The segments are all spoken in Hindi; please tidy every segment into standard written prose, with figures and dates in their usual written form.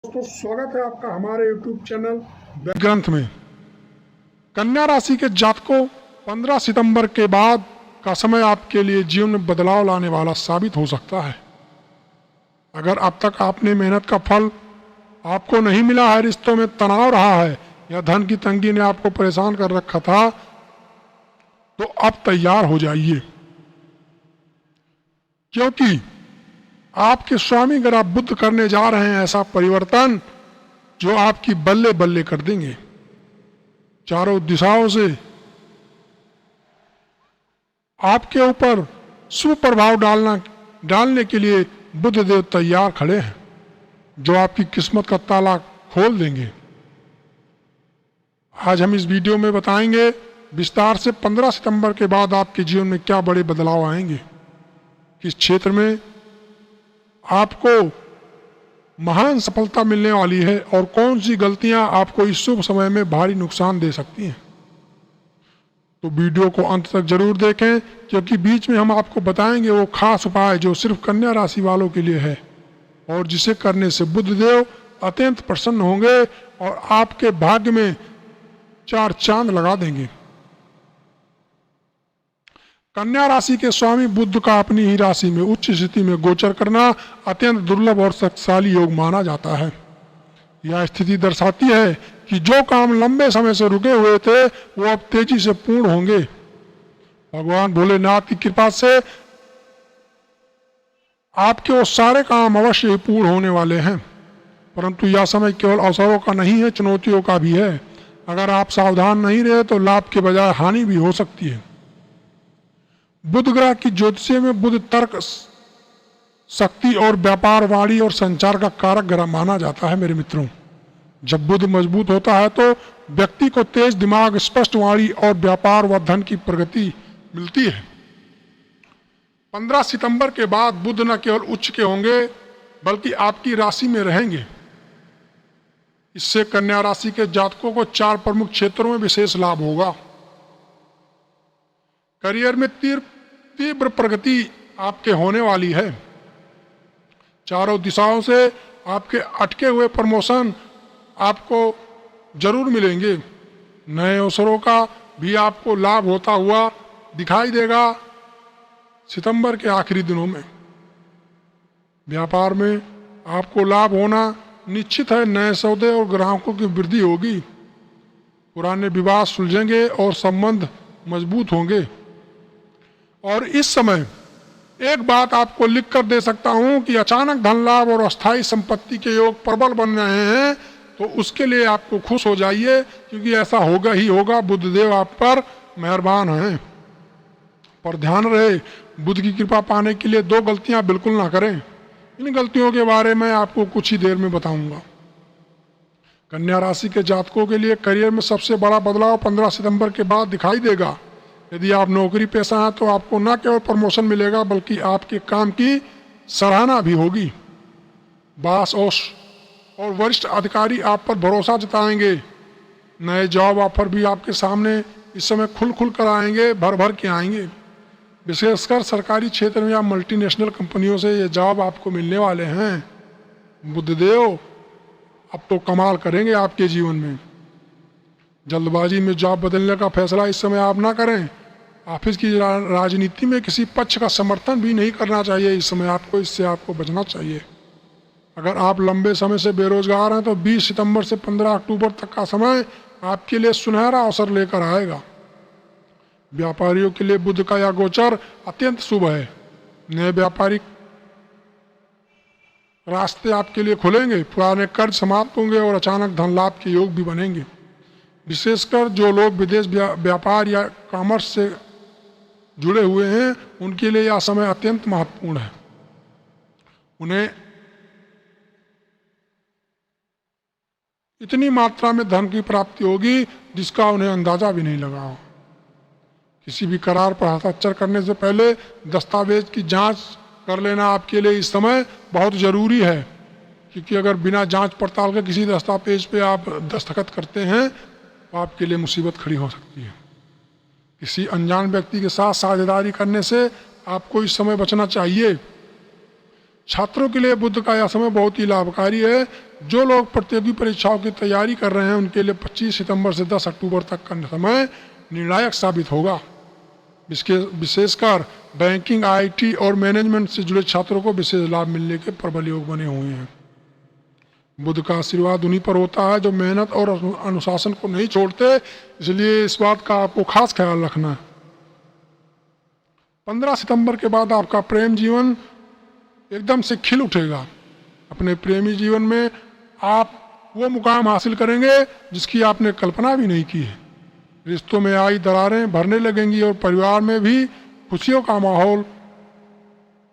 दोस्तों, स्वागत है आपका हमारे YouTube चैनल ग्रंथ में। कन्या राशि के जातकों, 15 सितंबर के बाद का समय आपके लिए जीवन में बदलाव लाने वाला साबित हो सकता है। अगर अब तक आपने मेहनत का फल आपको नहीं मिला है, रिश्तों में तनाव रहा है या धन की तंगी ने आपको परेशान कर रखा था, तो अब तैयार हो जाइए, क्योंकि आपके स्वामी ग्रह बुध करने जा रहे हैं ऐसा परिवर्तन जो आपकी बल्ले बल्ले कर देंगे। चारों दिशाओं से आपके ऊपर शुभ प्रभाव डालने के लिए बुध देव तैयार खड़े हैं, जो आपकी किस्मत का ताला खोल देंगे। आज हम इस वीडियो में बताएंगे विस्तार से 15 सितंबर के बाद आपके जीवन में क्या बड़े बदलाव आएंगे, किस क्षेत्र में आपको महान सफलता मिलने वाली है और कौन सी गलतियां आपको इस शुभ समय में भारी नुकसान दे सकती हैं। तो वीडियो को अंत तक जरूर देखें, क्योंकि बीच में हम आपको बताएंगे वो खास उपाय जो सिर्फ कन्या राशि वालों के लिए है और जिसे करने से बुधदेव अत्यंत प्रसन्न होंगे और आपके भाग्य में 4 चांद लगा देंगे। कन्या राशि के स्वामी बुध का अपनी ही राशि में उच्च स्थिति में गोचर करना अत्यंत दुर्लभ और शक्तिशाली योग माना जाता है। यह स्थिति दर्शाती है कि जो काम लंबे समय से रुके हुए थे वो अब तेजी से पूर्ण होंगे। भगवान भोलेनाथ की कृपा से आपके वो सारे काम अवश्य ही पूर्ण होने वाले हैं, परंतु यह समय केवल अवसरों का नहीं है, चुनौतियों का भी है। अगर आप सावधान नहीं रहे तो लाभ के बजाय हानि भी हो सकती है। बुध ग्रह की ज्योतिषी में बुध तर्क, शक्ति और व्यापार, वाणी और संचार का कारक ग्रह माना जाता है। मेरे मित्रों, जब बुध मजबूत होता है तो व्यक्ति को तेज दिमाग, स्पष्ट वाणी और व्यापार व धन की प्रगति मिलती है। 15 सितंबर के बाद बुध न केवल उच्च के होंगे बल्कि आपकी राशि में रहेंगे। इससे कन्या राशि के जातकों को 4 प्रमुख क्षेत्रों में विशेष लाभ होगा। करियर में तीव्र प्रगति आपके होने वाली है। चारों दिशाओं से आपके अटके हुए प्रमोशन आपको जरूर मिलेंगे। नए अवसरों का भी आपको लाभ होता हुआ दिखाई देगा। सितंबर के आखिरी दिनों में व्यापार में आपको लाभ होना निश्चित है। नए सौदे और ग्राहकों की वृद्धि होगी। पुराने विवाद सुलझेंगे और संबंध मजबूत होंगे। और इस समय एक बात आपको लिख कर दे सकता हूं कि अचानक धन लाभ और अस्थायी संपत्ति के योग प्रबल बन रहे हैं, तो उसके लिए आपको खुश हो जाइए, क्योंकि ऐसा होगा ही होगा। बुधदेव आप पर मेहरबान हैं। पर ध्यान रहे, बुध की कृपा पाने के लिए 2 गलतियां बिल्कुल ना करें। इन गलतियों के बारे में आपको कुछ ही देर में बताऊंगा। कन्या राशि के जातकों के लिए करियर में सबसे बड़ा बदलाव 15 सितंबर के बाद दिखाई देगा। यदि आप नौकरी पेशा हैं तो आपको न केवल प्रमोशन मिलेगा बल्कि आपके काम की सराहना भी होगी। बॉस और वरिष्ठ अधिकारी आप पर भरोसा जताएंगे। नए जॉब ऑफर भी आपके सामने इस समय खुल कर आएंगे, भर के आएंगे। विशेषकर सरकारी क्षेत्र में या मल्टीनेशनल कंपनियों से ये जॉब आपको मिलने वाले हैं। बुधदेव अब तो कमाल करेंगे आपके जीवन में। जल्दबाजी में जॉब बदलने का फैसला इस समय आप ना करें। ऑफिस की राजनीति में किसी पक्ष का समर्थन भी नहीं करना चाहिए इस समय आपको। इससे आपको बचना चाहिए। अगर आप लंबे समय से बेरोजगार हैं तो 20 सितंबर से 15 अक्टूबर तक का समय आपके लिए सुनहरा अवसर लेकर आएगा। व्यापारियों के लिए बुध का यह गोचर अत्यंत शुभ है। नए व्यापारिक रास्ते आपके लिए खुलेंगे, पुराने कर्ज समाप्त होंगे और अचानक धन लाभ के योग भी बनेंगे। विशेषकर जो लोग विदेश व्यापार या कॉमर्स से जुड़े हुए हैं उनके लिए यह समय अत्यंत महत्वपूर्ण है। उन्हें इतनी मात्रा में धन की प्राप्ति होगी जिसका उन्हें अंदाजा भी नहीं लगा हो। किसी भी करार पर हस्ताक्षर करने से पहले दस्तावेज की जांच कर लेना आपके लिए इस समय बहुत जरूरी है, क्योंकि अगर बिना जांच पड़ताल के किसी दस्तावेज पे आप दस्तखत करते हैं तो आपके लिए मुसीबत खड़ी हो सकती है। किसी अनजान व्यक्ति के साथ साझेदारी करने से आपको इस समय बचना चाहिए। छात्रों के लिए बुध का यह समय बहुत ही लाभकारी है। जो लोग प्रतियोगी परीक्षाओं की तैयारी कर रहे हैं उनके लिए 25 सितंबर से 10 अक्टूबर तक का समय निर्णायक साबित होगा। विशेषकर बैंकिंग, आईटी और मैनेजमेंट से जुड़े छात्रों को विशेष लाभ मिलने के प्रबल योग बने हुए हैं। बुध का आशीर्वाद उन्हीं पर होता है जो मेहनत और अनुशासन को नहीं छोड़ते, इसलिए इस बात का आपको खास ख्याल रखना है। 15 सितंबर के बाद आपका प्रेम जीवन एकदम से खिल उठेगा। अपने प्रेमी जीवन में आप वो मुकाम हासिल करेंगे जिसकी आपने कल्पना भी नहीं की है। रिश्तों में आई दरारें भरने लगेंगी और परिवार में भी खुशियों का माहौल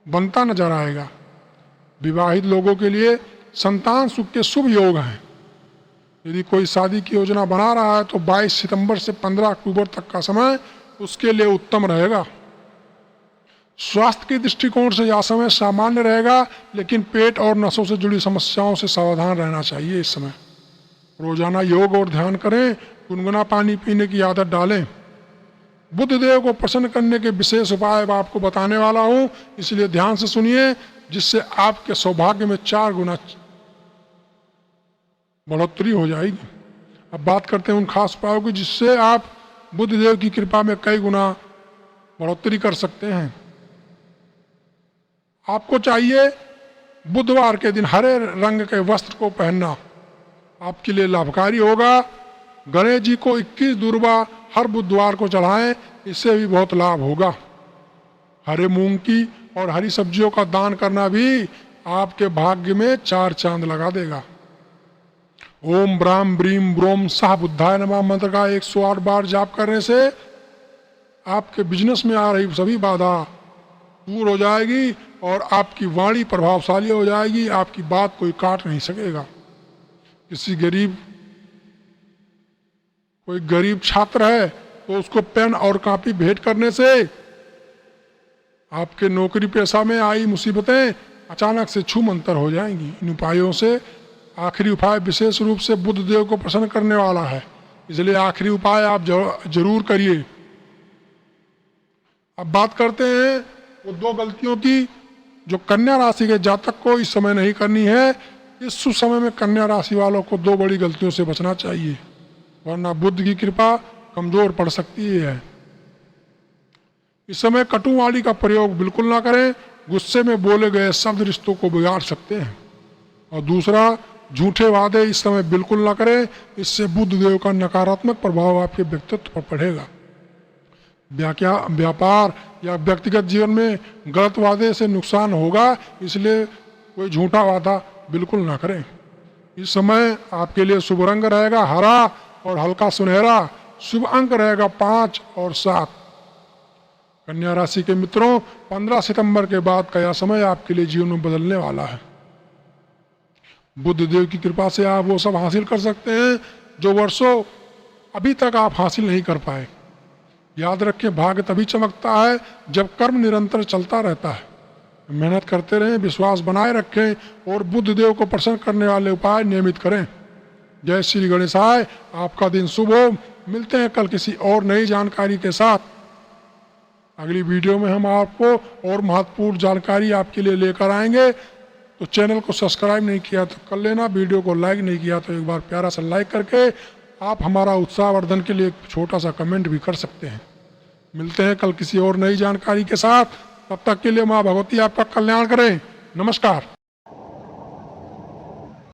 बनता नजर आएगा। विवाहित लोगों के लिए संतान सुख के शुभ योग हैं। यदि कोई शादी की योजना बना रहा है तो 22 सितंबर से 15 अक्टूबर तक का समय उसके लिए उत्तम रहेगा। स्वास्थ्य के दृष्टिकोण से यह समय सामान्य रहेगा, लेकिन पेट और नसों से जुड़ी समस्याओं से सावधान रहना चाहिए। इस समय रोजाना योग और ध्यान करें, गुनगुना पानी पीने की आदत डालें। बुध देव को प्रसन्न करने के विशेष उपाय आपको बताने वाला हूं, इसलिए ध्यान से सुनिए, जिससे आपके सौभाग्य में 4 गुना बढ़ोतरी हो जाएगी। अब बात करते हैं उन खास उपायों की जिससे आप बुध देव की कृपा में कई गुना बढ़ोतरी कर सकते हैं। आपको चाहिए बुधवार के दिन हरे रंग के वस्त्र को पहनना, आपके लिए लाभकारी होगा। गणेश जी को 21 दूर्वा हर बुधवार को चढ़ाएं, इससे भी बहुत लाभ होगा। हरे मूंग की और हरी सब्जियों का दान करना भी आपके भाग्य में 4 चांद लगा देगा। ओम ब्राह्म ब्रीम ब्रोम सह बुद्धाय नमः मंत्र का 108 बार जाप करने से आपके बिजनेस में आ रही सभी बाधा दूर हो जाएगी और आपकी वाणी प्रभावशाली हो जाएगी। आपकी बात कोई काट नहीं सकेगा। कोई गरीब छात्र है तो उसको पेन और कॉपी भेंट करने से आपके नौकरी पेशा में आई मुसीबतें अचानक से छूमंतर हो जाएंगी। इन उपायों से आखिरी उपाय विशेष रूप से बुध देव को प्रसन्न करने वाला है, इसलिए आखिरी उपाय आप जरूर करिए। अब बात करते हैं वो 2 गलतियों की जो कन्या राशि के जातक को इस समय नहीं करनी है। इस शुभ समय में कन्या राशि वालों को 2 बड़ी गलतियों से बचना चाहिए, वरना बुध की कृपा कमजोर पड़ सकती है। इस समय कटुवाणी का प्रयोग बिल्कुल ना करें, गुस्से में बोले गए शब्द रिश्तों को बिगाड़ सकते हैं। और दूसरा, झूठे वादे इस समय बिल्कुल ना करें, इससे बुध देव का नकारात्मक प्रभाव आपके व्यक्तित्व पर पड़ेगा। व्यापार या व्यक्तिगत जीवन में गलत वादे से नुकसान होगा, इसलिए कोई झूठा वादा बिल्कुल ना करें। इस समय आपके लिए शुभ रंग रहेगा हरा और हल्का सुनहरा। शुभ अंक रहेगा 5 और 7। कन्या राशि के मित्रों, 15 सितंबर के बाद का यह समय आपके लिए जीवन में बदलने वाला है। बुध देव की कृपा से आप वो सब हासिल कर सकते हैं जो वर्षों अभी तक आप हासिल नहीं कर पाए। याद रखें, भाग्य तभी चमकता है जब कर्म निरंतर चलता रहता है। मेहनत करते रहें, विश्वास बनाए रखें और बुध देव को प्रसन्न करने वाले उपाय नियमित करें। जय श्री गणेशाय। आपका दिन शुभ हो। मिलते हैं कल किसी और नई जानकारी के साथ। अगली वीडियो में हम आपको और महत्वपूर्ण जानकारी आपके लिए लेकर आएंगे। तो चैनल को सब्सक्राइब नहीं किया तो कर लेना, वीडियो को लाइक नहीं किया तो एक बार प्यारा सा लाइक करके आप हमारा उत्साहवर्धन के लिए एक छोटा सा कमेंट भी कर सकते हैं। मिलते हैं कल किसी और नई जानकारी के साथ। तब तक के लिए माँ भगवती आपका कल्याण करें। नमस्कार।